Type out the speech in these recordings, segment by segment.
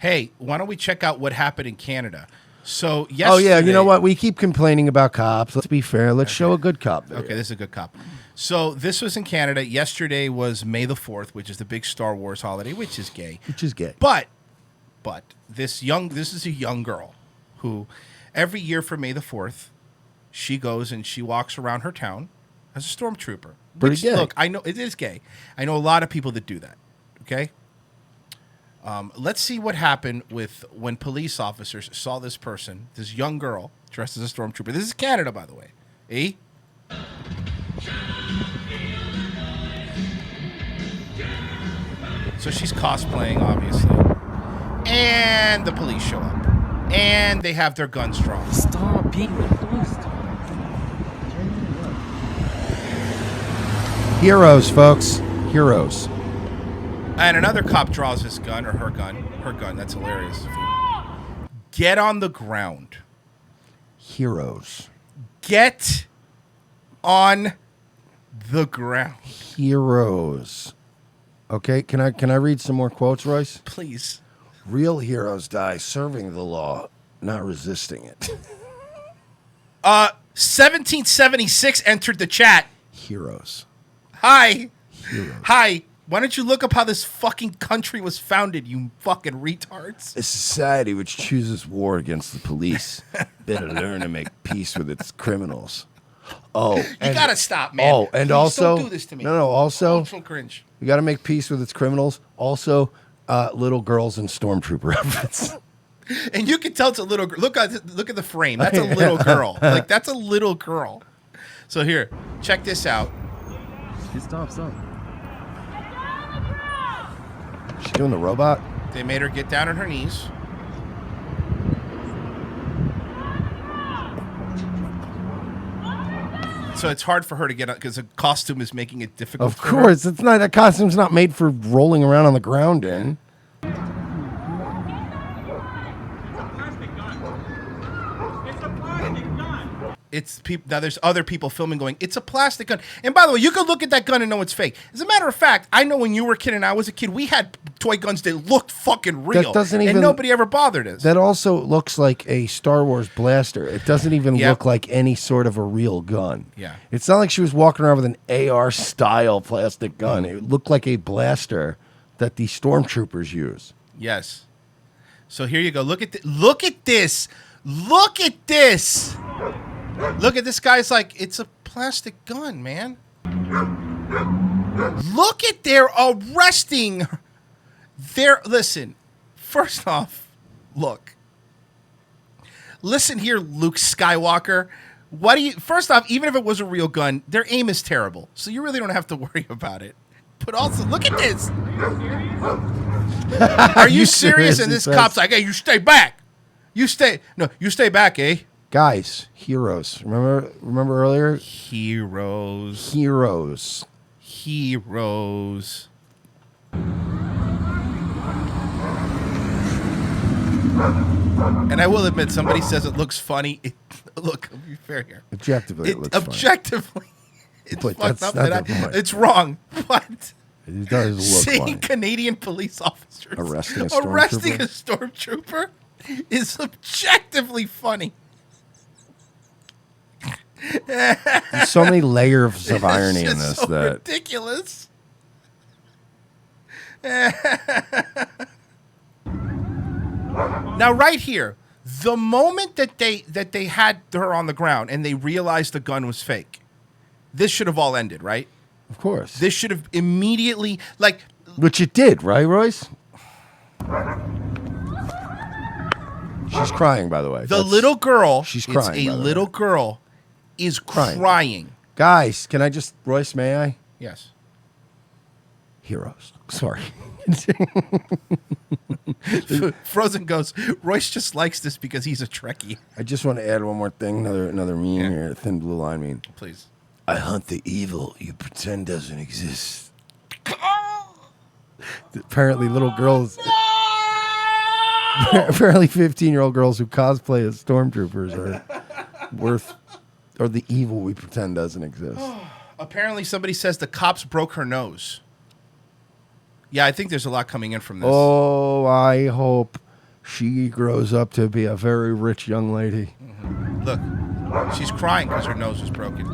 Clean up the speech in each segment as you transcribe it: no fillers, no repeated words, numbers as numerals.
Hey, why don't we check out what happened in Canada? So yesterday. Oh yeah, you know what? We keep complaining about cops. Let's be fair. Let's show a good cop video. Okay, this is a good cop. So this was in Canada. Yesterday was May the 4th, which is the big Star Wars holiday, which is gay. But this is a young girl who every year for May the 4th, she goes and she walks around her town as a stormtrooper. Pretty gay. Look, I know it is gay. I know a lot of people that do that. Okay. Let's see what happened with when police officers saw this person, this young girl dressed as a stormtrooper. This is Canada, by the way. Eh? So she's cosplaying, obviously. And the police show up. And they have their guns drawn. Stop being the police. Heroes, folks. Heroes. And another cop draws his gun, or her gun. That's hilarious. Get on the ground. Heroes. Get on the ground. Heroes. Okay, can I read some more quotes, Royce? Please. Real heroes die serving the law, not resisting it. 1776 entered the chat. Heroes. Hi. Heroes. Hi. Why don't you look up how this fucking country was founded, you fucking retards? A society which chooses war against the police better learn to make peace with its criminals. Oh, you gotta stop, man. Oh, and Please also, don't do this to me. No. Also, I'm so cringe. You got to make peace with its criminals. Also, little girls in stormtrooper outfits. And you can tell it's a little girl. Look at the frame. That's a little girl. Like that's a little girl. So here, check this out. Stop. She doing the robot? They made her get down on her knees. So it's hard for her to get up because the costume is making it difficult. Of course, it's not. That costume's not made for rolling around on the ground in. It's people. Now there's other people filming going, it's a plastic gun. And by the way, you can look at that gun and know it's fake. As a matter of fact, I know when you were a kid and I was a kid, we had toy guns that looked fucking real. That doesn't even, and nobody ever bothered us. That also looks like a Star Wars blaster. It doesn't even look like any sort of a real gun. Yeah. It's not like she was walking around with an AR-style plastic gun. It looked like a blaster that the stormtroopers use. Yes. So here you go. Look at look at this. Look at this. Look at this guy's like, it's a plastic gun, man. Look at they're arresting. Listen, first off, look. Listen here, Luke Skywalker. First off, even if it was a real gun, their aim is terrible. So you really don't have to worry about it. But also, look at this. Are you serious? And this cop's like, hey, you stay back. You stay back, eh? Guys, heroes. Remember earlier? Heroes. And I will admit, somebody says it looks funny. Look, I'll be fair here. Objectively, it looks objectively, it's but fucked up. It's wrong. But it does look seeing funny. Canadian police officers arresting a stormtrooper is objectively funny. There's so many layers of irony in this so that ridiculous. Now, right here, the moment that they had her on the ground and they realized the gun was fake, this should have all ended, right? Of course. This should have immediately, which it did, right, Royce? She's crying, by the way. The little girl. She's crying. It's a little girl is crying. Guys, can I just, Royce, may I? Yes. Heroes. Sorry. Frozen goes, Royce just likes this because he's a Trekkie. I just want to add one more thing, another meme here, thin blue line meme. Please. I hunt the evil you pretend doesn't exist. Apparently little girls... Apparently 15-year-old girls who cosplay as stormtroopers are the evil we pretend doesn't exist. Apparently somebody says the cops broke her nose. Yeah, I think there's a lot coming in from this. Oh, I hope she grows up to be a very rich young lady. Look, she's crying because her nose is broken.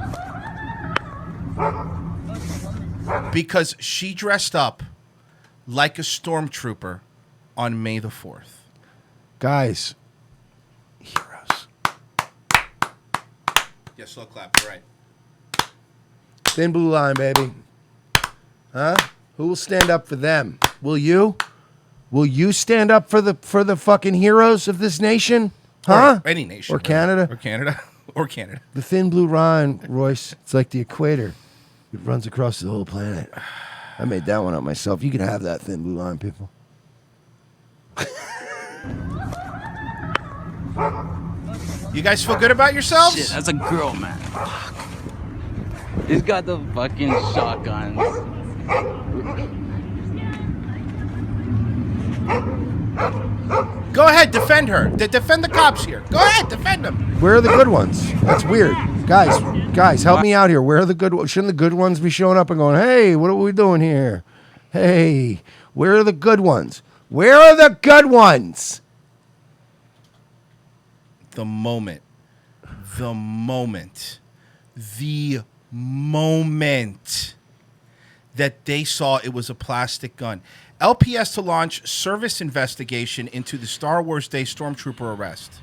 Because she dressed up like a stormtrooper on May the 4th. Guys, heroes. Yeah, slow clap. You're right. Thin blue line, baby. Huh? Who will stand up for them? Will you? Will you stand up for the fucking heroes of this nation? Huh? Or any nation. Or really. Canada? Or Canada. Or Canada. The thin blue line, Royce, it's like the equator. It runs across the whole planet. I made that one up myself. You can have that thin blue line, people. You guys feel good about yourselves? Shit, that's a girl, man. He's got the fucking shotguns. Go ahead, defend her. Defend the cops here. Go ahead, defend them. Where are the good ones? That's weird. Guys, help me out here. Where are the good ones? Shouldn't the good ones be showing up and going, hey, what are we doing here? Hey, where are the good ones? Where are the good ones? The moment that they saw it was a plastic gun. LPS to launch service investigation into the Star Wars Day Stormtrooper arrest.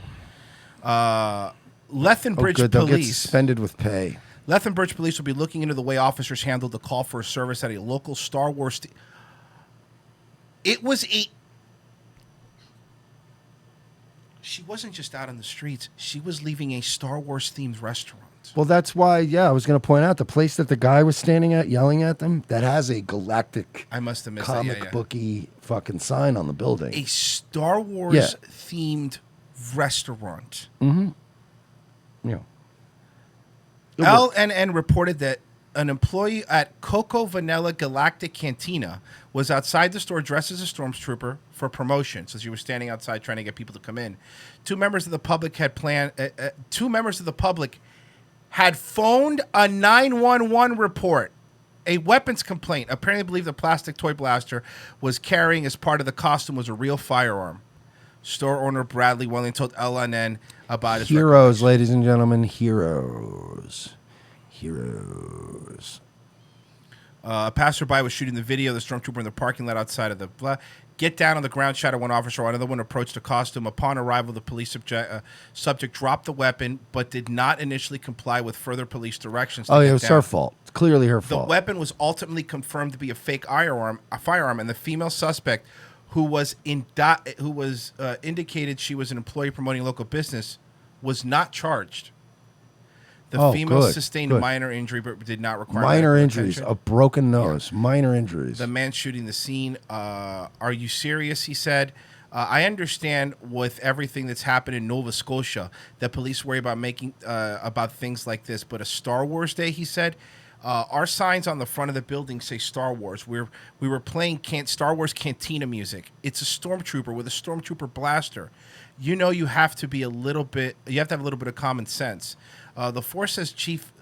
Lethbridge good. They'll get Police. suspended with pay. Lethbridge Police will be looking into the way officers handled the call for a service at a local Star Wars. It was a. She wasn't just out on the streets. She was leaving a Star Wars themed restaurant. Well, that's why, I was going to point out the place that the guy was standing at yelling at them, that has a galactic I must have missed comic booky fucking sign on the building. A Star Wars themed restaurant. Mm-hmm. Yeah. LNN reported that an employee at Coco Vanilla Galactic Cantina was outside the store dressed as a stormtrooper for promotion. So she was standing outside trying to get people to come in. Two members of the public had phoned a 911 report, a weapons complaint. Apparently believed the plastic toy blaster was carrying as part of the costume was a real firearm. Store owner Bradley Welling told LNN about his heroes, ladies and gentlemen, heroes. A passerby was shooting the video of the stormtrooper in the parking lot outside of the get down on the ground, shouted one officer. While another one approached the costume. Upon arrival, the police subject dropped the weapon, but did not initially comply with further police directions. Oh, yeah, it was her fault. It's clearly her fault. The weapon was ultimately confirmed to be a fake firearm, and the female suspect, who was indicated she was an employee promoting local business, was not charged. The female sustained minor injury, but did not require minor injuries, a broken nose, minor injuries. The man shooting the scene, are you serious? He said, I understand with everything that's happened in Nova Scotia that police worry about about things like this, but a Star Wars Day, he said, our signs on the front of the building say Star Wars. We were playing Star Wars Cantina music. It's a stormtrooper with a stormtrooper blaster. You have to have a little bit of common sense. The force says Chief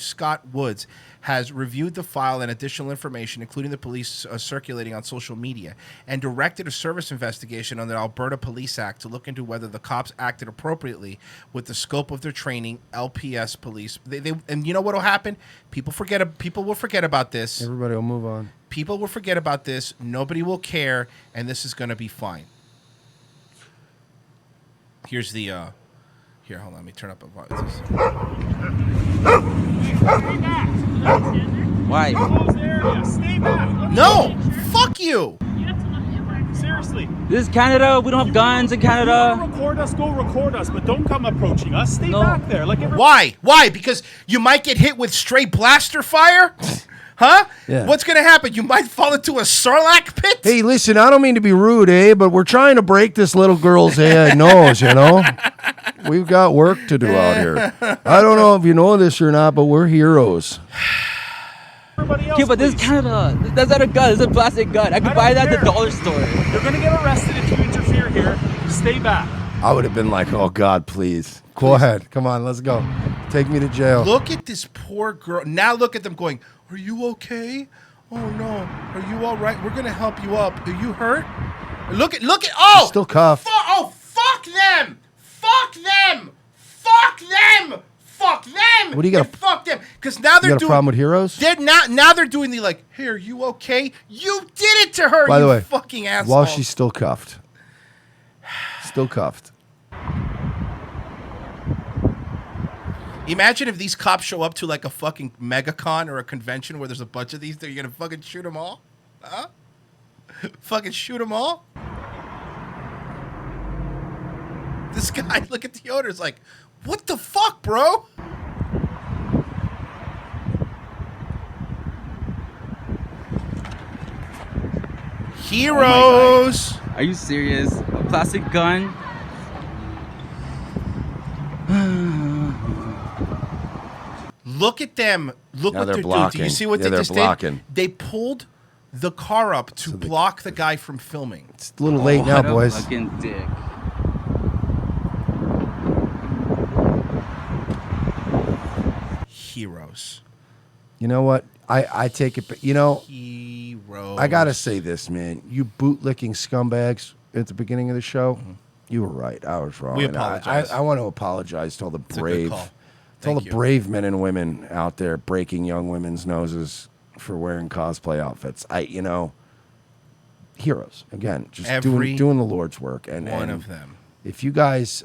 Scott Woods has reviewed the file and additional information, including the police circulating on social media, and directed a service investigation under the Alberta Police Act to look into whether the cops acted appropriately with the scope of their training. LPS police, and you know what will happen? People will forget about this. Everybody will move on. People will forget about this. Nobody will care, and this is going to be fine. Here's the. Here, hold on. Let me turn up a volume. Why? Stay back. No! Fuck you! Seriously. This is Canada. We don't have guns in Canada. If you wanna go record us, but don't come approaching us. Stay back there. Like Why? Why? Because you might get hit with stray blaster fire? Huh? Yeah. What's going to happen? You might fall into a Sarlacc pit? Hey, listen, I don't mean to be rude, but we're trying to break this little girl's nose, We've got work to do out here. I don't know if you know this or not, but we're heroes. Okay, but this is Canada. That's not a gun. It's a plastic gun. I could buy that at the dollar store. You're going to get arrested if you interfere here. Stay back. I would have been like, oh, God, please. Go ahead. Come on, let's go. Take me to jail. Look at this poor girl. Now look at them going, are you okay? Oh, no. Are you all right? We're going to help you up. Are you hurt? Look at. Oh, She's still cuffed. Fuck them. Fuck them. Fuck them. Fuck them. What do you got? Fuck them. Because now they're You got a doing. problem with heroes? They're now they're doing the like. Hey, are you okay? You did it to her. By the you way, fucking asshole. while she's still cuffed. Still cuffed. Imagine if these cops show up to like a fucking megacon or a convention where there's a bunch of these. You're gonna fucking shoot them all? Huh? Fucking shoot them all? This guy, look at the owner's like, what the fuck, bro? Heroes. Oh, are you serious? A plastic gun? Look at them. Look Now what they're they're doing. Do blocking. you see what Yeah, they they're just blocking. did? They pulled the car up to block the guy from filming. It's a little late now, What a boys. fucking dick. Heroes. You know what? I take it. You know, Heroes. I gotta say this, man. You bootlicking scumbags at the beginning of the show. You were right. I was wrong. We And apologize. I want to apologize to all the a good brave, call. to all Thank the you. brave men and women out there breaking young women's noses for wearing cosplay outfits. Heroes again, just Every doing the Lord's work. And one of them. If you guys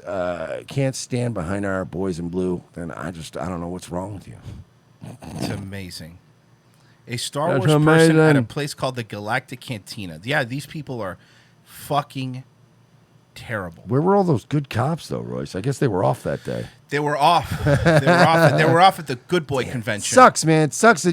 can't stand behind our boys in blue, then I don't know what's wrong with you. It's amazing. A Star That's Wars person at a amazing. place called the Galactic Cantina. Yeah, these people are fucking terrible. Where were all those good cops, though, Royce? I guess they were off that day. They were off. They were off at the Good Boy convention. Sucks, man. It sucks that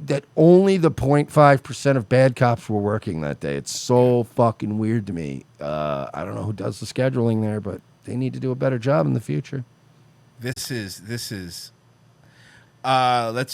that only the 0.5% of bad cops were working that day. It's so fucking weird to me. I don't know who does the scheduling there, but they need to do a better job in the future. This is let's